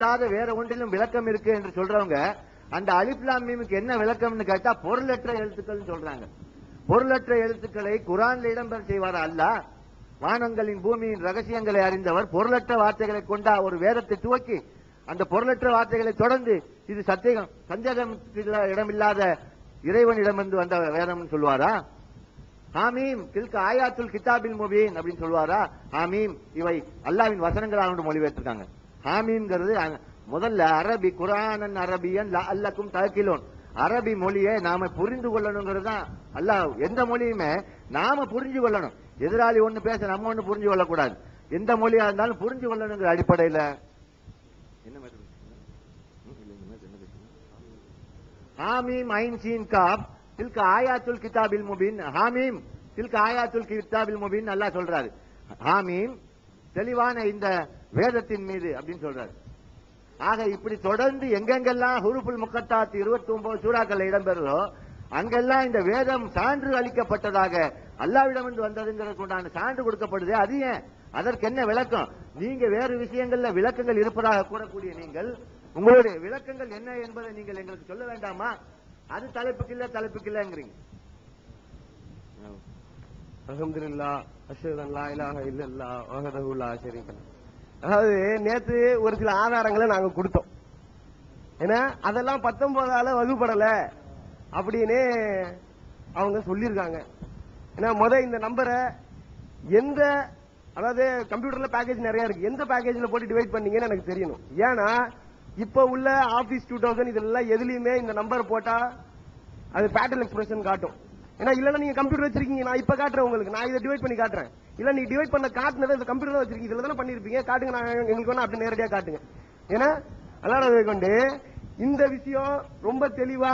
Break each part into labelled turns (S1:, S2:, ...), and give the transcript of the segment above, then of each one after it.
S1: வேற ஒன்றிலும் விளக்கம் இருக்கு என்று சொல்றவங்க அந்த அலிஃப் லாம் மீமுக்கு என்ன விளக்கம்னு கேட்டா பொருளற்ற எழுத்துக்கள் சொல்றாங்க. பொருளற்ற எழுத்துக்களை குர்ஆன்ல இடம்பெற செய்வார் அல்லாஹ். வானங்களின் பூமியின் ரகசியங்களை அறிந்தவர். பொருளற்ற வார்த்தைகளை கொண்ட ஒரு வேதத்தை துவக்கி அந்த பொருளற்ற வார்த்தைகளை தொடர்ந்து இது சந்தேகம் இடமில்லாத இறைவனிடமிருந்து வந்த வேதம் சொல்வாரா? ஹாமீம் தில்க ஆயாத்துல் கிதாபில் முபீன் அப்படின்னு சொல்வாரா? ஹாமீம் இவை அல்லாஹ்வின் வசனங்களாக மொழிபெயர்த்திருக்காங்க. ஹாமீம்ங்கிறது முதல்ல அரபி, குர்ஆனன் அரபியன் லஅல்லக்கும் தஅகிலூன். அரபி மொழியை நாம புரிந்து கொள்ளணுங்கிறது தான். அல்லாஹ் எந்த மொழியுமே நாம புரிஞ்சு கொள்ளணும். எதிராளி ஒண்ணு பேச நம்ம ஒண்ணு புரிஞ்சு கொள்ளக்கூடாது. எந்த மொழியா இருந்தாலும் புரிஞ்சு கொள்ளணுங்கிற அடிப்படையில் என்ன ஹாமீம் ஐன் சீன் காப் தில்க ஆயாத்துல் கிதாபில் முபீன். ஹாமீம் தில்க ஆயாத்துல் கிதாபில் முபீன் அல்லாஹ் சொல்றாரு. ஹாமீம் தெளிவான இந்த வேதத்தின் மீது அப்படின்னு சொல்றாரு. ஆக இப்படி தொடர்ந்து எங்கெங்கெல்லாம் ஹுருஃபுல் முக்கத்தாத் 29 சூறாக்கள் இடம்பெறுதோ அங்கெல்லாம் இந்த வேதம் சான்று அளிக்கப்பட்டதாக அல்லாஹ்விடமிருந்து வந்ததுங்கிறதுக்கு உண்டான சான்று கொடுக்கப்படுது. அது ஏன்? அதற்கு என்ன விளக்கம்? நீங்க வேறு விஷயங்கள்ல விளக்கங்கள் இருப்பதாக கூறக்கூடிய நீங்கள் உங்களுடைய விளக்கங்கள் என்ன என்பதை நீங்கள் எங்களுக்கு சொல்ல வேண்டாமா? அது தலைப்புக்கு இல்லங்கிறீங்க.
S2: அல்ஹம்துலில்லாஹ் அஷ்ஹது அல்லா இலாஹா இல்லல்லாஹ் வஹ்தஹு லா ஷரீக லஹ். அதாவது நேத்து ஒரு சில ஆதாரங்களை நாங்க கொடுத்தோம். ஏன்னா அதெல்லாம் 19ஆல வகுப்படல அப்படின்னு அவங்க சொல்லியிருக்காங்க. ஏன்னா இந்த நம்பரை எந்த, அதாவது கம்ப்யூட்டர்ல பேக்கேஜ் நிறைய இருக்கு, எந்த பேக்கேஜ்ல போட்டு டிவைட் பண்ணீங்கன்னு எனக்கு தெரியணும். ஏன்னா இப்ப உள்ள ஆபீஸ் 2000 இதெல்லாம் எதுலயுமே இந்த நம்பர் போட்டா அது பேட்டர்ன் எக்ஸ்பிரஷன் காட்டும். ஏன்னா இல்லன்னா நீங்க கம்ப்யூட்டர் வச்சிருக்கீங்க, நான் இப்ப காட்டுறேன் உங்களுக்கு, நான் இதை டிவைட் பண்ணி காட்டுறேன். இல்ல நீ டிவைட் பண்ண காட்டுனதை இந்த கம்ப்யூட்டர் வச்சிருக்கீங்க, இதுல தானே பண்ணிருப்பீங்க, காட்டுங்க, நான் எங்களுக்கு வேணா அப்படி நேரடியா காட்டுங்க. ஏன்னா அல்லாஹ்வை கொண்டு இந்த விஷயம் ரொம்ப தெளிவா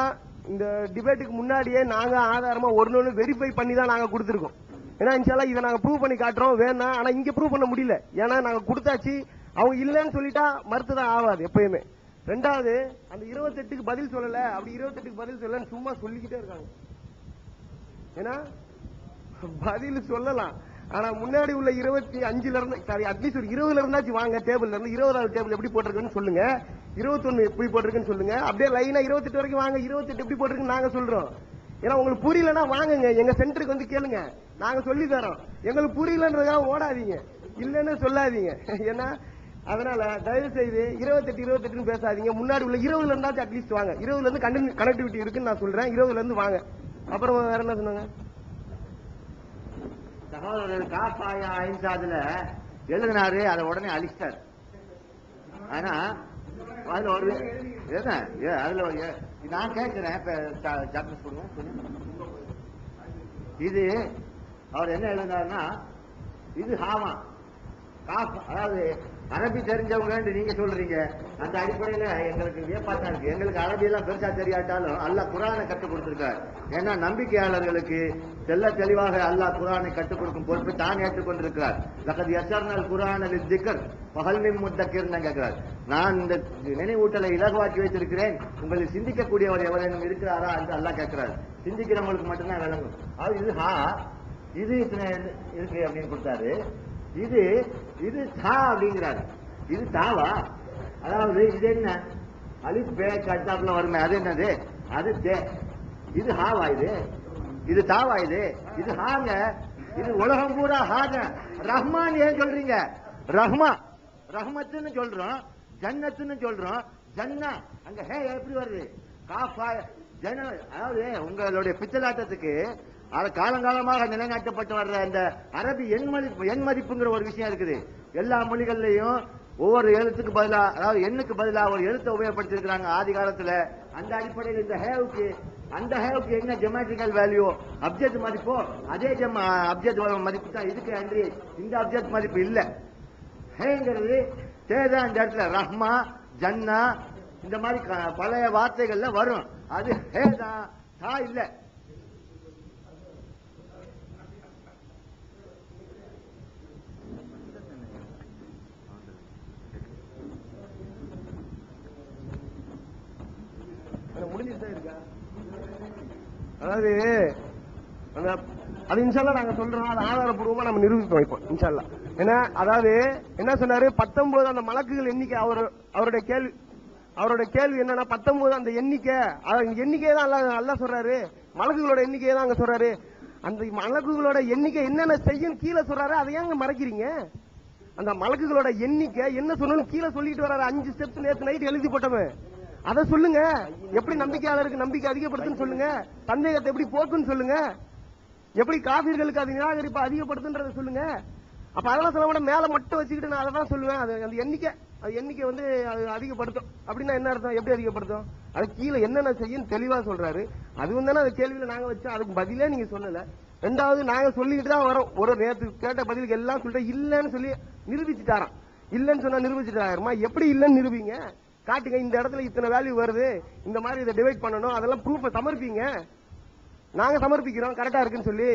S2: இந்த டிபேட்டுக்கு முன்னாடியே நாங்க ஆதாரமா ஒன்னு வெரிஃபை பண்ணி தான் நாங்க கொடுத்துருக்கோம். ஏன்னா இன்ஷால்லா இதை நாங்க ப்ரூவ் பண்ணி காட்டுறோம் வேணா. ஆனா இங்க ப்ரூவ் பண்ண முடியல, ஏன்னா நாங்க கொடுத்தாச்சு. அவங்க இல்லைன்னு சொல்லிட்டா மறுத்துதான் ஆகாது எப்பயுமே. ரெண்டாவது அந்த 28க்கு பதில் சொல்லல, அப்படி 28க்கு பதில் சொல்லலன்னு சும்மா சொல்லிக்கிட்டே இருக்காங்க. ஏன்னா பதில் சொல்லலாம், ஆனா முன்னாடி உள்ள 25ல இருந்து சாரி அட்லீஸ்ட் ஒரு 20ல இருந்தாச்சு வாங்க டேபிள்ல இருந்து 20வது டேபிள் எப்படி போட்டிருக்குன்னு சொல்லுங்க, 21 எப்படி போட்டிருக்குன்னு சொல்லுங்க, அப்படியே லைனா 28 வரைக்கும் வாங்க, 28 எப்படி போட்டிருக்குன்னு நாங்க சொல்றோம். ஏன்னா உங்களுக்கு புரியலன்னா வாங்குங்க எங்க சென்டருக்கு வந்து கேளுங்க, நாங்க சொல்லி தரோம். எங்களுக்கு புரியலன்றதுக்காக ஓடாதீங்க, இல்லன்னு சொல்லாதீங்க. ஏன்னா அதனால தயவு செய்து 28 பேசாதீங்க. முன்னாடி உள்ள 20ல இருந்தாச்சும் அட்லீஸ்ட் வாங்க. 20ல இருந்து கனெக்டிவிட்டி இருக்குன்னு நான் சொல்றேன், 20ல இருந்து வாங்க. அப்புறம் வேற என்ன சொன்னாங்க
S1: சகோதரர்? காப்பாயா ஐந்தாதுல எழுதினாரு, அதை உடனே அழிச்சிட்டார். ஆனா அதுல ஒரு அதுல நான் கேட்கிறேன், இது அவர் என்ன எழுதினாருன்னா இது ஹாமா காப், அதாவது அரபி தெரிஞ்சவங்க நீங்க சொல்றீங்க. அந்த அடிப்படையில எங்களுக்கு வியப்பாத்தான் இருக்கு. எங்களுக்கு அரபி எல்லாம் பெருசா தெரியாட்டாலும் அல்லாஹ் குர்ஆனை கற்றுக் கொடுத்திருக்கார். ஏன்னா நம்பிக்கையாளர்களுக்கு தெல்ல தெளிவாக அல்லாஹ் குர்ஆனை கற்றுக் கொடுக்கும் பொறுப்பு தான் ஏற்றுக்கொண்டிருக்கிறார். லகத் யஸர்னல் குர்ஆன லிஸ்ஸிக்ர் ஃபஹல் மின் முத்தக்கிர்னு கேட்கிறார். நான் இந்த நினைவூட்டலை இலகுவாக்கி வைத்திருக்கிறேன், உங்களில் சிந்திக்கக்கூடியவர் எவரேனும் இருக்கிறாரா என்று அல்லாஹ் கேட்கிறார். சிந்திக்கிறவங்களுக்கு மட்டும்தான் விளங்கும். அது இது ஹா, இது இத்தனை இருக்கு அப்படின்னு கொடுத்தாரு. இது இது தா அப்படிங்கிறாரு. இது தாவா, அதாவது இது என்ன அலிஃப் பே கட்டாப்ல வருமே, அது என்னது? அது தே. இது ஹாவா? இது தாவா? இது ஹாங்க. இது உலகம் பூரா ஹாங்க. ரஹ்மான் ஏன் சொல்றீங்க? ரஹ்மத்துன்னு சொல்றோம், ஜன்னத்துன்னு சொல்றோம். ஜன்னா அங்க ஹே எப்படி வருது? காஃபா ஜன. அதாவது உங்களுடைய பித்தலாட்டத்துக்கு காலங்காலமாக நிலைநாட்டப்பட்டு வர்ற அந்த அரபி எண் மதிப்புங்கிற ஒரு விஷயம் இருக்குது. எல்லா மொழிகள்லையும் ஒவ்வொரு எழுத்துக்கு பதிலா, அதாவது எண்ணுக்கு பதிலா ஒரு எழுத்தை உபயோகப்படுத்தி இருக்கிறாங்க ஆதி காலத்துல. அந்த அடிப்படையில் இந்த ஹேவுக்கு அந்த ஹேவுக்கு என்ன ஜெமாட்டிக்கல் வேல்யூ அப்ஜெக்ட் மதிப்போ அதே அப்ஜெக்ட் மதிப்பு தான் இதுக்கு அன்றி இந்த அப்ஜெக்ட் மதிப்பு இல்ல. ஹேங்கிறது தேதான் இந்த இடத்துல ரஹ்மா ஜன்னா இந்த மாதிரி பழைய வார்த்தைகள்ல வரும். அது ஹே தான், தா இல்ல.
S2: முடிஞ்சுதான் இருக்கா? அதாவது அது இன்ஷால்லா நாங்க சொல்றோம், அது ஆதாரப்பூர்வமா நம்ம நிரூபிப்போம் இப்போ இன்ஷால்லா. ஏன்னா அதாவது என்ன சொன்னாரு, 19 அந்த மலக்குகள் எண்ணிக்கை. அவருடைய கேள்வி என்னன்னா 19 அந்த எண்ணிக்கையை தான் அல்லாஹ் சொல்றாரு, மலக்குகளோட எண்ணிக்கையை தான் அங்க சொல்றாரு. அந்த மலக்குகளோட எண்ணிக்கை என்னென்ன செய்யும் கீழே சொல்றாரு, அதை ஏங்க மறைக்கிறீங்க? அந்த மலக்குகளோட எண்ணிக்கை என்ன சொல்லணும் கீழே சொல்லிட்டு வர்றாரு. 5 ஸ்டெப்ஸ் நேத்து நைட் எழுதி போட்டவன், அதை சொல்லுங்க. எப்படி நம்பிக்கையாளருக்கு நம்பிக்கை அதிகப்படுத்துன்னு சொல்லுங்க, சந்தேகத்தை எப்படி போக்குன்னு சொல்லுங்க, எப்படி காபீர்களுக்கு அது நிராகரிப்பு அதிகப்படுத்துன்றத சொல்லுங்க. அப்ப அதெல்லாம் சொல்ல மாட்டேன், மேல மட்டும் வச்சுக்கிட்டு நான் அதை தான் சொல்லுவேன். அந்த எண்ணிக்கை வந்து அது அதிகப்படுத்தும் அப்படின்னா என்ன அர்த்தம்? எப்படி அதிகப்படுத்தும்? அது கீழே என்னென்ன செய்யும் தெளிவா சொல்றாரு. அது வந்து அந்த கேள்வியில நாங்க வச்சோம், அதுக்கு பதிலே நீங்க சொல்லல. ரெண்டாவது நாங்க சொல்லிக்கிட்டு தான் வரோம். ஒரு நேற்று கேட்ட பதிலுக்கு எல்லாம் சொல்லிட்டு இல்லன்னு சொல்லி நிரூபிச்சுட்டாராம். இல்லன்னு சொன்னா நிரூபிச்சுட்டாருமா, எப்படி இல்லன்னு நிரூபிங்க, காட்டுங்க. இந்த இடத்துல இத்தனை வேல்யூ வருது, இந்த மாதிரி இதை டிவைட் பண்ணணும், அதெல்லாம் ப்ரூஃப் சமர்ப்பிங்க. நாங்க சமர்ப்பிக்கிறோம் கரெக்டா இருக்குன்னு சொல்லி.